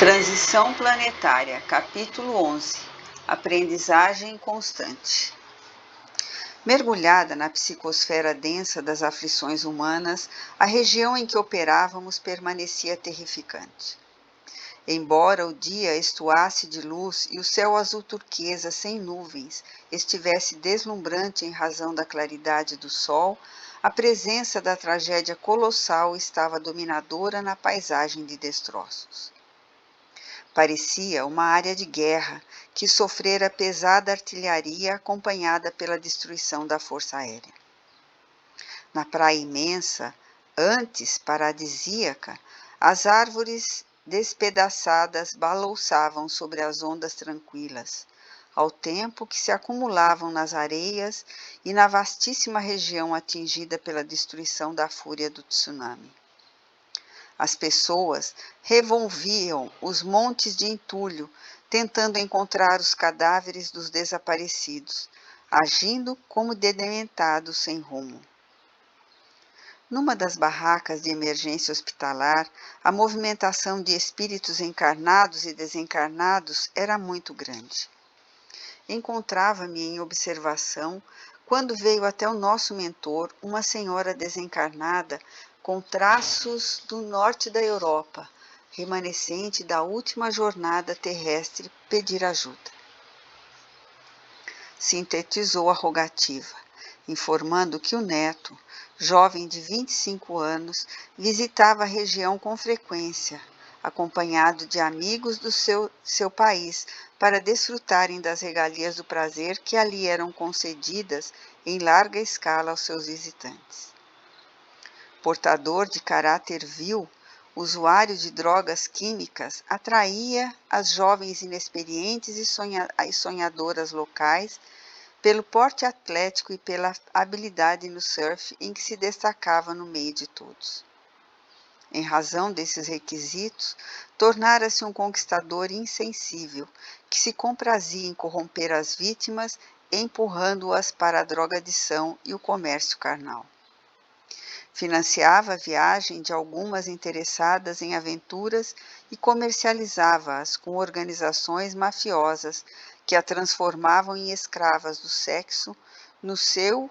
Transição planetária, capítulo 11. Aprendizagem constante. Mergulhada na psicosfera densa das aflições humanas, a região em que operávamos permanecia terrificante. Embora o dia estuasse de luz e o céu azul turquesa sem nuvens estivesse deslumbrante em razão da claridade do sol, a presença da tragédia colossal estava dominadora na paisagem de destroços. Parecia uma área de guerra que sofrera pesada artilharia acompanhada pela destruição da força aérea. Na praia imensa, antes paradisíaca, as árvores despedaçadas balouçavam sobre as ondas tranquilas, ao tempo que se acumulavam nas areias e na vastíssima região atingida pela destruição da fúria do tsunami. As pessoas revolviam os montes de entulho, tentando encontrar os cadáveres dos desaparecidos, agindo como dementados sem rumo. Numa das barracas de emergência hospitalar, a movimentação de espíritos encarnados e desencarnados era muito grande. Encontrava-me em observação quando veio até o nosso mentor uma senhora desencarnada com traços do norte da Europa, remanescente da última jornada terrestre, pedir ajuda. Sintetizou a rogativa, informando que o neto, jovem de 25 anos, visitava a região com frequência, acompanhado de amigos do seu país, para desfrutarem das regalias do prazer que ali eram concedidas em larga escala aos seus visitantes. Portador de caráter vil, usuário de drogas químicas, atraía as jovens inexperientes e sonhadoras locais pelo porte atlético e pela habilidade no surf em que se destacava no meio de todos. Em razão desses requisitos, tornara-se um conquistador insensível, que se comprazia em corromper as vítimas, empurrando-as para a drogadição e o comércio carnal. Financiava a viagem de algumas interessadas em aventuras e comercializava-as com organizações mafiosas que a transformavam em escravas do sexo no seu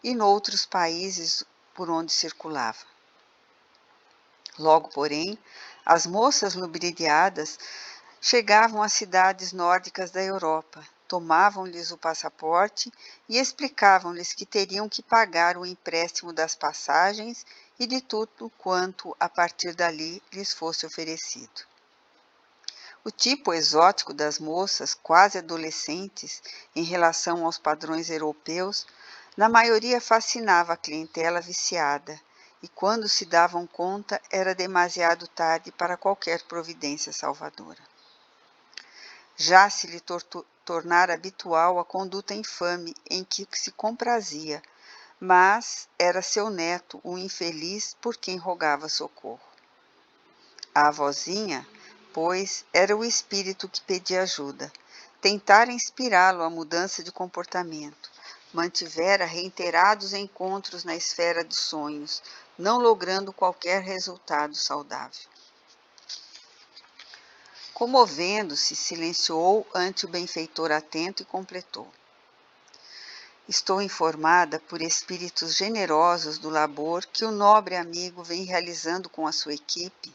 e noutros países por onde circulava. Logo, porém, as moças lubridiadas chegavam às cidades nórdicas da Europa, tomavam-lhes o passaporte e explicavam-lhes que teriam que pagar o empréstimo das passagens e de tudo quanto a partir dali lhes fosse oferecido. O tipo exótico das moças, quase adolescentes, em relação aos padrões europeus, na maioria fascinava a clientela viciada, e quando se davam conta era demasiado tarde para qualquer providência salvadora. Já se lhe tornara habitual a conduta infame em que se comprazia, mas era seu neto, o infeliz, por quem rogava socorro. A avózinha, pois, era o espírito que pedia ajuda. Tentara inspirá-lo à mudança de comportamento. Mantivera reiterados encontros na esfera dos sonhos, não logrando qualquer resultado saudável. Comovendo-se, silenciou ante o benfeitor atento e completou. Estou informada por espíritos generosos do labor que o nobre amigo vem realizando com a sua equipe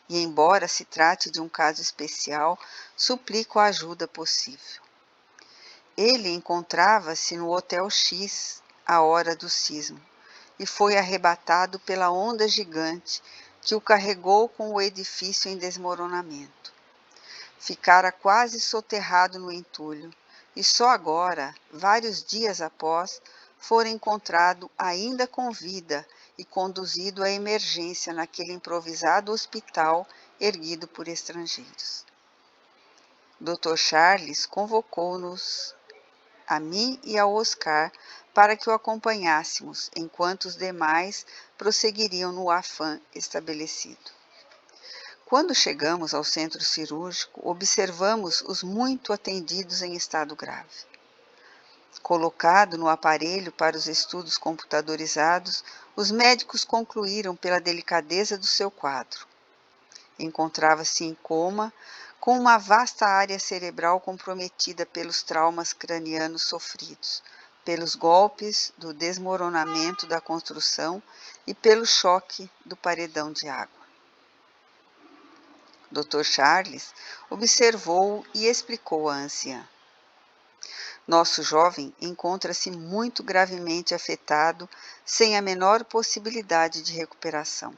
e, embora se trate de um caso especial, suplico a ajuda possível. Ele encontrava-se no Hotel X à hora do sismo e foi arrebatado pela onda gigante que o carregou com o edifício em desmoronamento. Ficara quase soterrado no entulho e só agora, vários dias após, fora encontrado ainda com vida e conduzido à emergência naquele improvisado hospital erguido por estrangeiros. Dr. Charles convocou-nos, a mim e ao Oscar, para que o acompanhássemos, enquanto os demais prosseguiriam no afã estabelecido. Quando chegamos ao centro cirúrgico, observamos os muito atendidos em estado grave. Colocado no aparelho para os estudos computadorizados, os médicos concluíram pela delicadeza do seu quadro. Encontrava-se em coma, com uma vasta área cerebral comprometida pelos traumas cranianos sofridos, pelos golpes do desmoronamento da construção e pelo choque do paredão de água. Dr. Charles observou e explicou à anciã. Nosso jovem encontra-se muito gravemente afetado, sem a menor possibilidade de recuperação.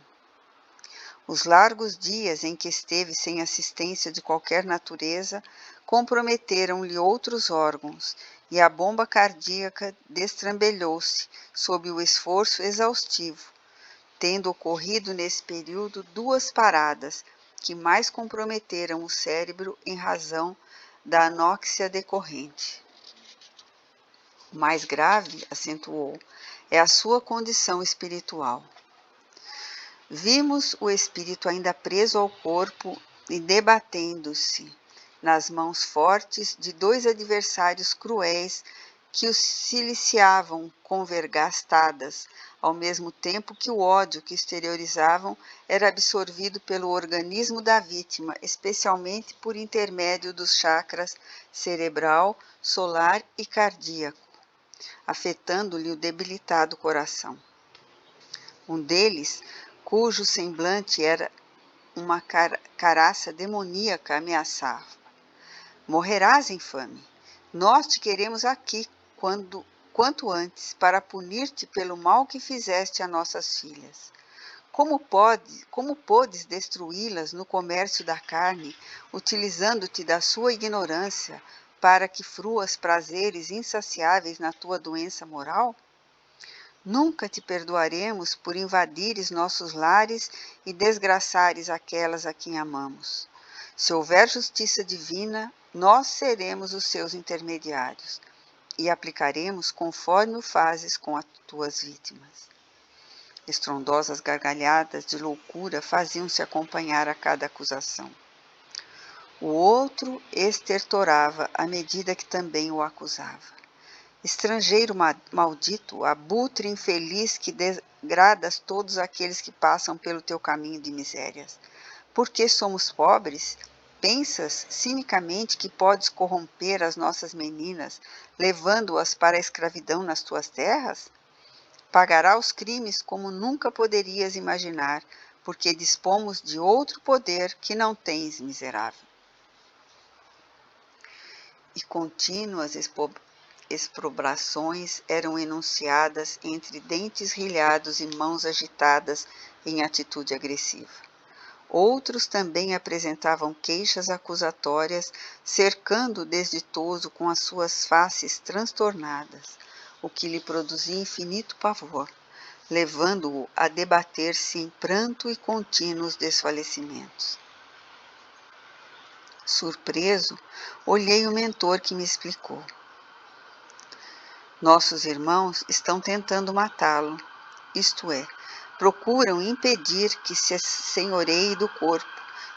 Os largos dias em que esteve sem assistência de qualquer natureza comprometeram-lhe outros órgãos e a bomba cardíaca destrambelhou-se sob o esforço exaustivo, tendo ocorrido nesse período 2 paradas que mais comprometeram o cérebro em razão da anóxia decorrente. O mais grave, acentuou, é a sua condição espiritual. Vimos o espírito ainda preso ao corpo e debatendo-se nas mãos fortes de 2 adversários cruéis que o siliciavam com vergastadas, ao mesmo tempo que o ódio que exteriorizavam era absorvido pelo organismo da vítima, especialmente por intermédio dos chakras cerebral, solar e cardíaco, afetando-lhe o debilitado coração. Um deles, cujo semblante era uma caraça demoníaca, ameaçava. Morrerás, infame. Nós te queremos aqui quanto antes, para punir-te pelo mal que fizeste a nossas filhas. Como podes destruí-las no comércio da carne, utilizando-te da sua ignorância para que fruas prazeres insaciáveis na tua doença moral? Nunca te perdoaremos por invadires nossos lares e desgraçares aquelas a quem amamos. Se houver justiça divina, nós seremos os seus intermediários e aplicaremos conforme o fazes com as tuas vítimas. Estrondosas gargalhadas de loucura faziam-se acompanhar a cada acusação. O outro estertorava à medida que também o acusava. Estrangeiro maldito, abutre infeliz que degradas todos aqueles que passam pelo teu caminho de misérias. Porque somos pobres, pensas cinicamente que podes corromper as nossas meninas, levando-as para a escravidão nas tuas terras? Pagará os crimes como nunca poderias imaginar, porque dispomos de outro poder que não tens, miserável. E contínuas exprobrações eram enunciadas entre dentes rilhados e mãos agitadas em atitude agressiva. Outros também apresentavam queixas acusatórias, cercando o desditoso com as suas faces transtornadas, o que lhe produzia infinito pavor, levando-o a debater-se em pranto e contínuos desfalecimentos. Surpreso, olhei o mentor que me explicou. Nossos irmãos estão tentando matá-lo, isto é, procuram impedir que se senhoreie do corpo,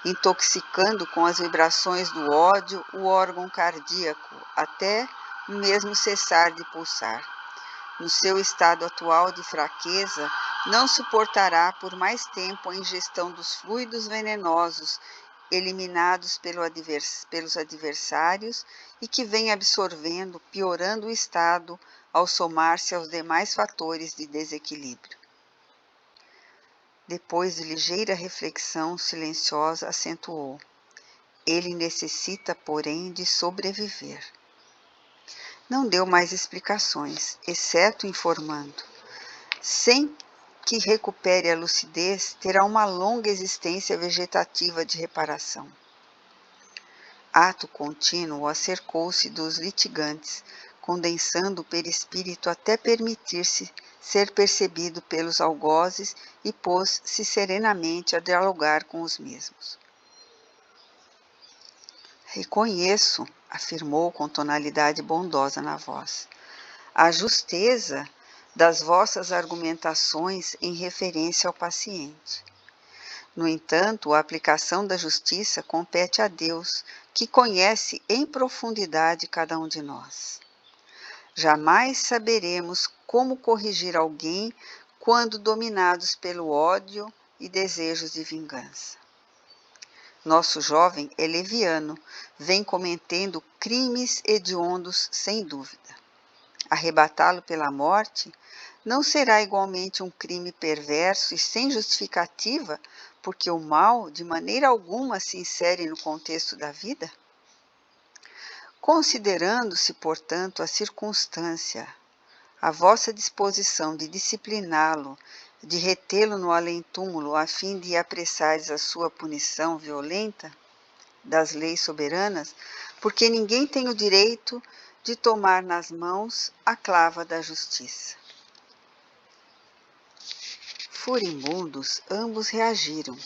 intoxicando com as vibrações do ódio o órgão cardíaco, até mesmo cessar de pulsar. No seu estado atual de fraqueza, não suportará por mais tempo a ingestão dos fluidos venenosos eliminados pelos adversários e que vem absorvendo, piorando o estado ao somar-se aos demais fatores de desequilíbrio. Depois de ligeira reflexão silenciosa, acentuou. Ele necessita, porém, de sobreviver. Não deu mais explicações, exceto informando. Sem que recupere a lucidez, terá uma longa existência vegetativa de reparação. Ato contínuo acercou-se dos litigantes, condensando o perispírito até permitir-se ser percebido pelos algozes e pôs-se serenamente a dialogar com os mesmos. Reconheço, afirmou com tonalidade bondosa na voz, a justeza das vossas argumentações em referência ao paciente. No entanto, a aplicação da justiça compete a Deus, que conhece em profundidade cada um de nós. Jamais saberemos como corrigir alguém quando dominados pelo ódio e desejos de vingança. Nosso jovem é leviano, vem cometendo crimes hediondos sem dúvida. Arrebatá-lo pela morte não será igualmente um crime perverso e sem justificativa, porque o mal de maneira alguma se insere no contexto da vida? Considerando-se, portanto, a circunstância, a vossa disposição de discipliná-lo, de retê-lo no além-túmulo, a fim de apressares a sua punição violenta das leis soberanas, porque ninguém tem o direito de tomar nas mãos a clava da justiça. Furibundos, ambos reagiram,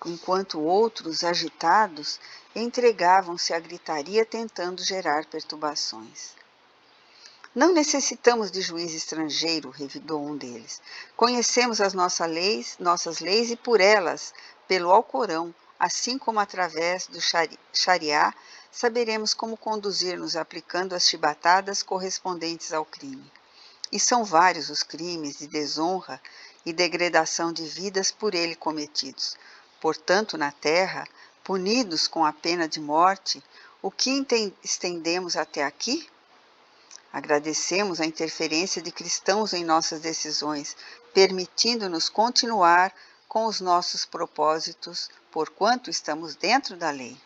enquanto outros, agitados, entregavam-se à gritaria tentando gerar perturbações. Não necessitamos de juiz estrangeiro, revidou um deles. Conhecemos as nossas leis e por elas, pelo Alcorão, assim como através do Shariá, saberemos como conduzir-nos aplicando as chibatadas correspondentes ao crime. E são vários os crimes de desonra e degradação de vidas por ele cometidos. Portanto, na terra, punidos com a pena de morte, o que estendemos até aqui? Agradecemos a interferência de cristãos em nossas decisões, permitindo-nos continuar com os nossos propósitos, porquanto estamos dentro da lei.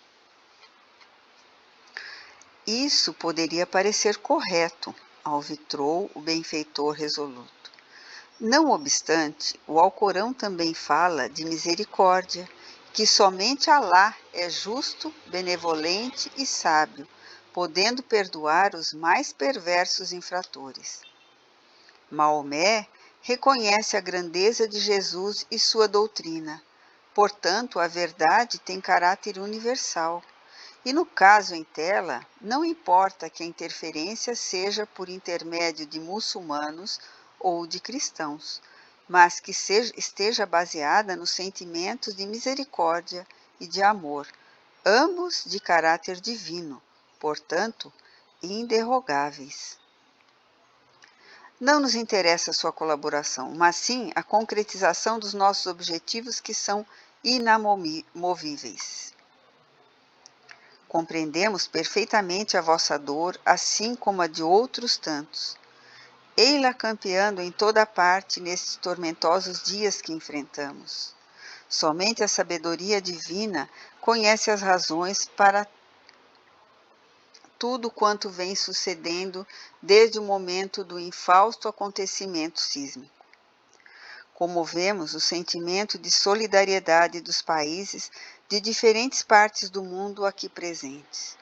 Isso poderia parecer correto, alvitrou o benfeitor resoluto. Não obstante, o Alcorão também fala de misericórdia, que somente Alá é justo, benevolente e sábio, podendo perdoar os mais perversos infratores. Maomé reconhece a grandeza de Jesus e sua doutrina, portanto, a verdade tem caráter universal. E no caso em tela, não importa que a interferência seja por intermédio de muçulmanos ou de cristãos, mas que esteja baseada nos sentimentos de misericórdia e de amor, ambos de caráter divino, portanto, inderrogáveis. Não nos interessa sua colaboração, mas sim a concretização dos nossos objetivos que são inamovíveis. Compreendemos perfeitamente a vossa dor, assim como a de outros tantos. Ei-la campeando em toda parte nestes tormentosos dias que enfrentamos. Somente a sabedoria divina conhece as razões para tudo quanto vem sucedendo desde o momento do infausto acontecimento sísmico. Comovemos o sentimento de solidariedade dos países de diferentes partes do mundo aqui presentes,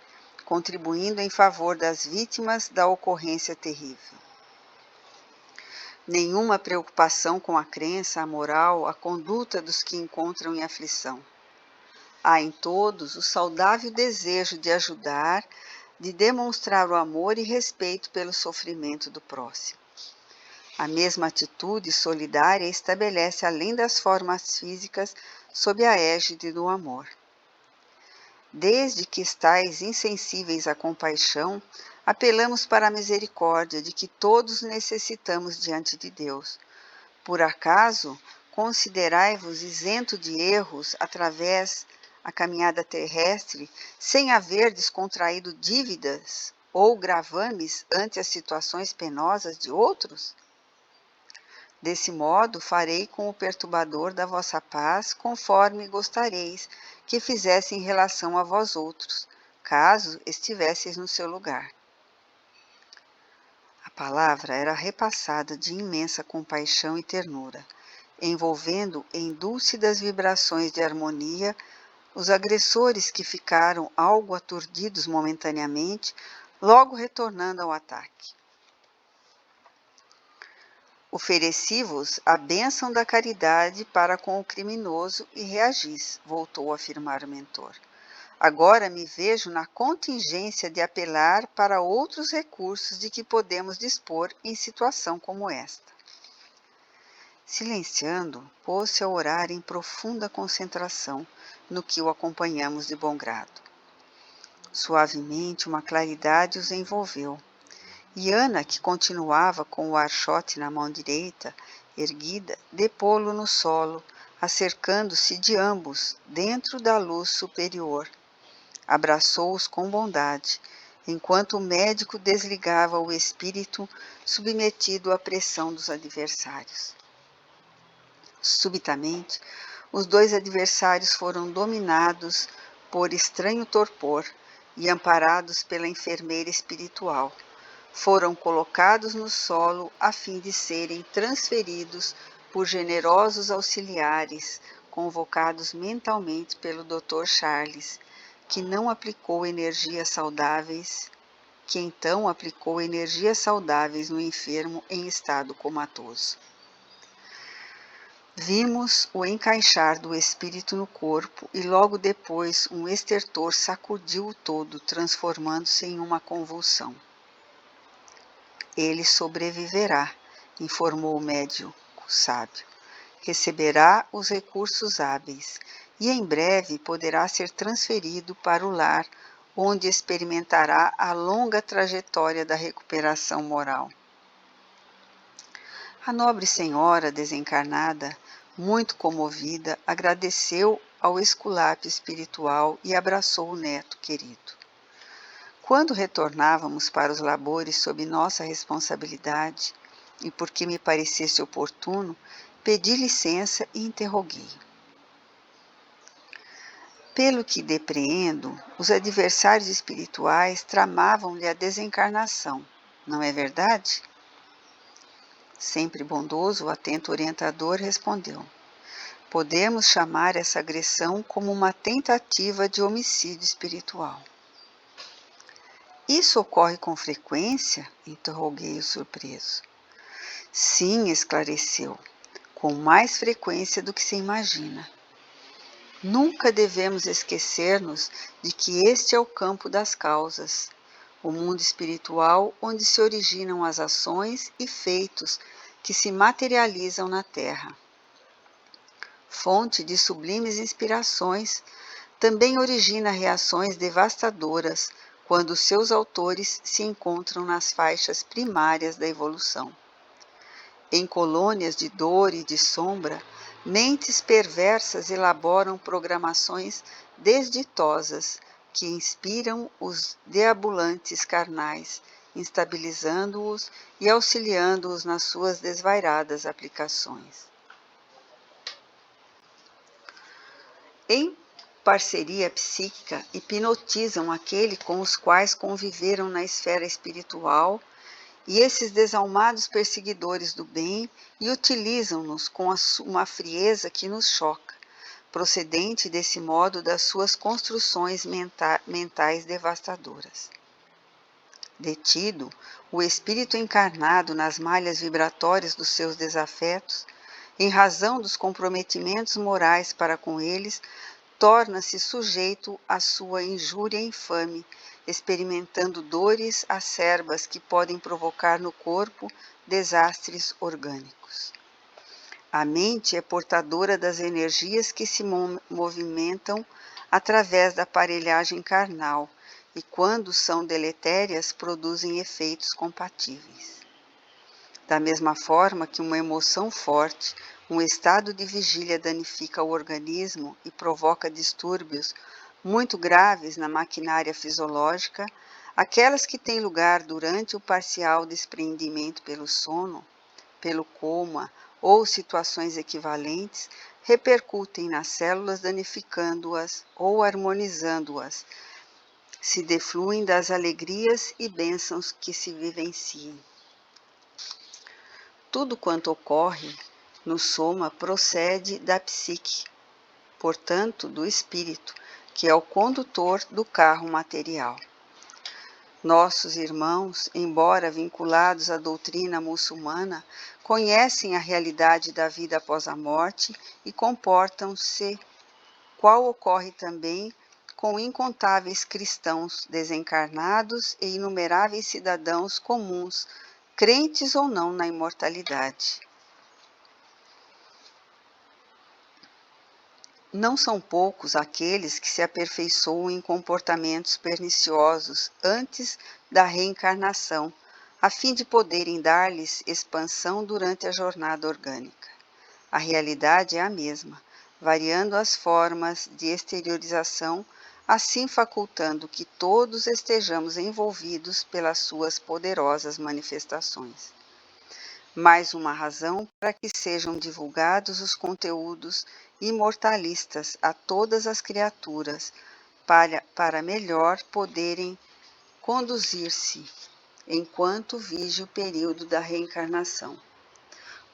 contribuindo em favor das vítimas da ocorrência terrível. Nenhuma preocupação com a crença, a moral, a conduta dos que encontram em aflição. Há em todos o saudável desejo de ajudar, de demonstrar o amor e respeito pelo sofrimento do próximo. A mesma atitude solidária estabelece além das formas físicas sob a égide do amor. Desde que estáis insensíveis à compaixão, apelamos para a misericórdia de que todos necessitamos diante de Deus. Por acaso, considerai-vos isento de erros através a caminhada terrestre, sem haver descontraído dívidas ou gravames ante as situações penosas de outros? Desse modo, farei com o perturbador da vossa paz, conforme gostareis que fizesse em relação a vós outros, caso estivesseis no seu lugar. A palavra era repassada de imensa compaixão e ternura, envolvendo em dúlcidas vibrações de harmonia os agressores que ficaram algo aturdidos momentaneamente, logo retornando ao ataque. Ofereci-vos a bênção da caridade para com o criminoso e reagis, voltou a afirmar o mentor. Agora me vejo na contingência de apelar para outros recursos de que podemos dispor em situação como esta. Silenciando, pôs-se a orar em profunda concentração, no que o acompanhamos de bom grado. Suavemente uma claridade os envolveu. E Ana, que continuava com o archote na mão direita, erguida, depô-lo no solo, acercando-se de ambos dentro da luz superior. Abraçou-os com bondade, enquanto o médico desligava o espírito submetido à pressão dos adversários. Subitamente, os dois adversários foram dominados por estranho torpor e amparados pela enfermeira espiritual. Foram colocados no solo a fim de serem transferidos por generosos auxiliares, convocados mentalmente pelo Dr. Charles, que então aplicou energias saudáveis no enfermo em estado comatoso. Vimos o encaixar do espírito no corpo e logo depois um estertor sacudiu o todo, transformando-se em uma convulsão. Ele sobreviverá, informou o médico sábio. Receberá os recursos hábeis e em breve poderá ser transferido para o lar, onde experimentará a longa trajetória da recuperação moral. A nobre senhora desencarnada, muito comovida, agradeceu ao esculápio espiritual e abraçou o neto querido. Quando retornávamos para os labores sob nossa responsabilidade, e porque me parecesse oportuno, pedi licença e interroguei. Pelo que depreendo, os adversários espirituais tramavam-lhe a desencarnação, não é verdade? Sempre bondoso, o atento orientador respondeu: podemos chamar essa agressão como uma tentativa de homicídio espiritual. Isso ocorre com frequência? Interroguei-o surpreso. Sim, esclareceu, com mais frequência do que se imagina. Nunca devemos esquecer-nos de que este é o campo das causas, o mundo espiritual onde se originam as ações e feitos que se materializam na Terra. Fonte de sublimes inspirações, também origina reações devastadoras quando seus autores se encontram nas faixas primárias da evolução. Em colônias de dor e de sombra, mentes perversas elaboram programações desditosas que inspiram os deambulantes carnais, instabilizando-os e auxiliando-os nas suas desvairadas aplicações. Em parceria psíquica, hipnotizam aquele com os quais conviveram na esfera espiritual e esses desalmados perseguidores do bem e utilizam-nos com uma frieza que nos choca, procedente desse modo das suas construções mentais devastadoras. Detido, o espírito encarnado nas malhas vibratórias dos seus desafetos, em razão dos comprometimentos morais para com eles, torna-se sujeito à sua injúria infame, experimentando dores acerbas que podem provocar no corpo desastres orgânicos. A mente é portadora das energias que se movimentam através da aparelhagem carnal e, quando são deletérias, produzem efeitos compatíveis. Da mesma forma que uma emoção forte, um estado de vigília danifica o organismo e provoca distúrbios muito graves na maquinária fisiológica, aquelas que têm lugar durante o parcial despreendimento pelo sono, pelo coma ou situações equivalentes, repercutem nas células danificando-as ou harmonizando-as, se defluem das alegrias e bênçãos que se vivenciam. Tudo quanto ocorre no soma procede da psique, portanto do espírito, que é o condutor do carro material. Nossos irmãos, embora vinculados à doutrina muçulmana, conhecem a realidade da vida após a morte e comportam-se, qual ocorre também com incontáveis cristãos desencarnados e inumeráveis cidadãos comuns, crentes ou não na imortalidade. Não são poucos aqueles que se aperfeiçoam em comportamentos perniciosos antes da reencarnação, a fim de poderem dar-lhes expansão durante a jornada orgânica. A realidade é a mesma, variando as formas de exteriorização, assim facultando que todos estejamos envolvidos pelas suas poderosas manifestações. Mais uma razão para que sejam divulgados os conteúdos imortalistas a todas as criaturas, para melhor poderem conduzir-se enquanto vige o período da reencarnação.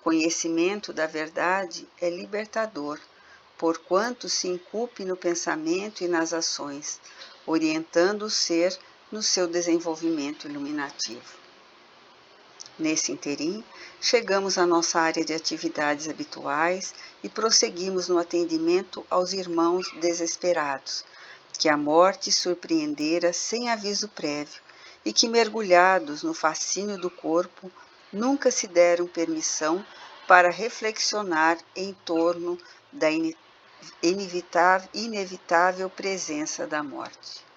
Conhecimento da verdade é libertador, porquanto se inculpe no pensamento e nas ações, orientando o ser no seu desenvolvimento iluminativo. Nesse interim, chegamos à nossa área de atividades habituais e prosseguimos no atendimento aos irmãos desesperados, que a morte surpreendera sem aviso prévio e que, mergulhados no fascínio do corpo, nunca se deram permissão para reflexionar em torno da inevitável presença da morte.